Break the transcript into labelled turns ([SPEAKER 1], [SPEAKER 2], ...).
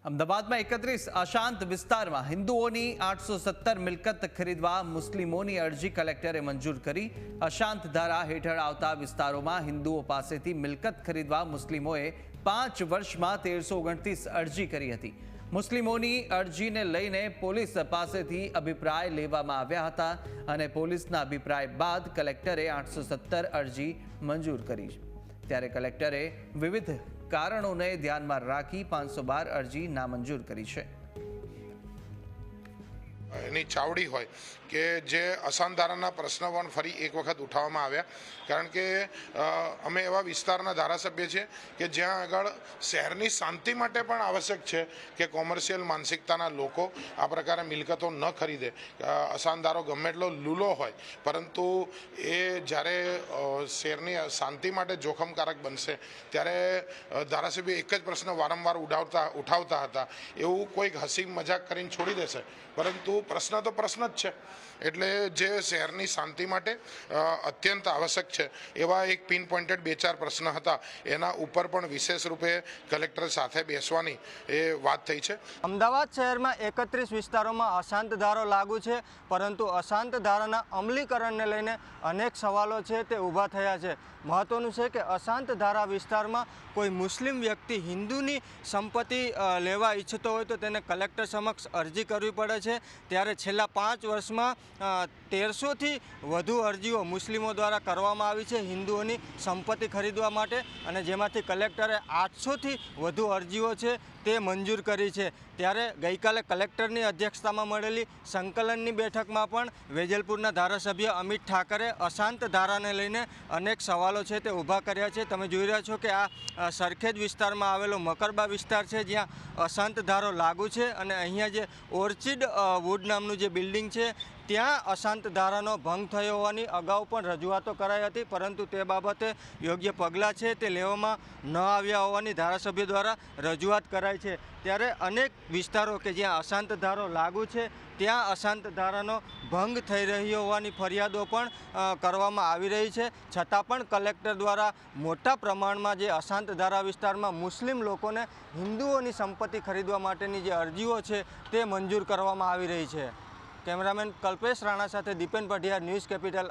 [SPEAKER 1] અમદાવાદમાં 31 અશાંત વિસ્તારમાં હિન્દુઓની 817 મિલકત ખરીદવા મુસ્લિમોની અરજી કલેક્ટરે મંજૂર કરી। અશાંત ધારા હેઠળ આવતા વિસ્તારોમાં હિન્દુઓ પાસેથી મિલકત ખરીદવા મુસ્લિમોએ 5 વર્ષમાં 1329 અરજી કરી હતી। મુસ્લિમોની અરજીને લઈને પોલીસ પાસેથી અભિપ્રાય લેવામાં આવ્યા હતા અને પોલીસના અભિપ્રાય બાદ કલેક્ટરે 817 અરજી મંજૂર કરી। ત્યારે કલેક્ટરે વિવિધ કારણોને ધ્યાનમાં રાખી 512 અરજી નામંજૂર કરી છે।
[SPEAKER 2] એની ચાવડી હોય કે જે અશાંત ધારાના પ્રશ્ન પણ ફરી એક વખત ઉઠાવવામાં આવ્યા, કારણ કે અમે એવા વિસ્તારના ધારાસભ્ય છીએ કે જ્યાં આગળ શહેરની શાંતિ માટે પણ આવશ્યક છે કે કોમર્શિયલ માનસિકતાના લોકો આ પ્રકારે મિલકતો ન ખરીદે। અશાંત ધારો ગમે એટલો લૂલો હોય, પરંતુ એ જ્યારે શહેરની શાંતિ માટે જોખમકારક બનશે ત્યારે ધારાસભ્ય એક જ પ્રશ્ન વારંવાર ઉઠાવતા હતા, એવું કોઈક હસી મજાક કરીને છોડી દેશે, પરંતુ પ્રશ્ન તો પ્રશ્ન જ છે। એટલે જે શહેરની શાંતિ માટે અત્યંત આવશ્યક છે એવા એક પિન પોઇન્ટેડ 2-4 પ્રશ્ન હતા, એના ઉપર પણ વિશેષ રૂપે કલેક્ટર સાથે બેસવાની એ વાત થઈ છે।
[SPEAKER 3] અમદાવાદ શહેરમાં 31 વિસ્તારોમાં અશાંત ધારો લાગુ છે, પરંતુ અશાંત ધારાના અમલીકરણને લઈને અનેક સવાલો છે તે ઊભા થયા છે। મહત્વનું છે કે અશાંત ધારા વિસ્તારમાં કોઈ મુસ્લિમ વ્યક્તિ હિન્દુની સંપત્તિ લેવા ઈચ્છતો હોય તો તેને કલેક્ટર સમક્ષ અરજી કરવી પડે છે। ત્યારે છેલ્લા 5 વર્ષમાં 1300થી વધુ અરજીઓ મુસ્લિમો દ્વારા કરવામાં આવી છે હિન્દુઓની સંપત્તિ ખરીદવા માટે, અને જેમાંથી કલેક્ટરે 800થી વધુ અરજીઓ છે તે મંજૂર કરી છે। ત્યારે ગઈકાલે કલેક્ટરની અધ્યક્ષતામાં મળેલી સંકલનની બેઠકમાં પણ વેજલપુરના ધારાસભ્ય અમિત ઠાકરે અશાંત ધારાને લઈને અનેક સવાલો છે તે ઊભા કર્યા છે। તમે જોઈ રહ્યા છો કે આ સરખેજ વિસ્તારમાં આવેલો મકરબા વિસ્તાર છે જ્યાં અશાંત ધારો લાગુ છે, અને અહીંયા જે ઓર્ચિડ વુડ નામનું જે બિલ્ડિંગ છે ત્યાં અશાંત ધારાનો ભંગ થયો હોવાની અગાઉ પણ રજૂઆતો કરાઈ હતી, પરંતુ તે બાબતે યોગ્ય પગલાં છે તે લેવામાં ન આવ્યા હોવાની ધારાસભ્ય દ્વારા રજૂઆત કરાઈ છે। ત્યારે અનેક વિસ્તારો કે જ્યાં અશાંત ધારો લાગુ છે ત્યાં અશાંત ધારાનો ભંગ થઈ રહ્યો હોવાની ફરિયાદો પણ કરવામાં આવી રહી છે, છતાં પણ કલેક્ટર દ્વારા મોટા પ્રમાણમાં જે અશાંત ધારા વિસ્તારમાં મુસ્લિમ લોકોને હિન્દુઓની સંપત્તિ ખરીદવા માટેની જે અરજીઓ છે તે મંજૂર કરવામાં આવી રહી છે। કેમેરામેન કલ્પેશ રાણા સાથે દીપેન પઢિયાર, ન્યૂઝ કેપિટલ।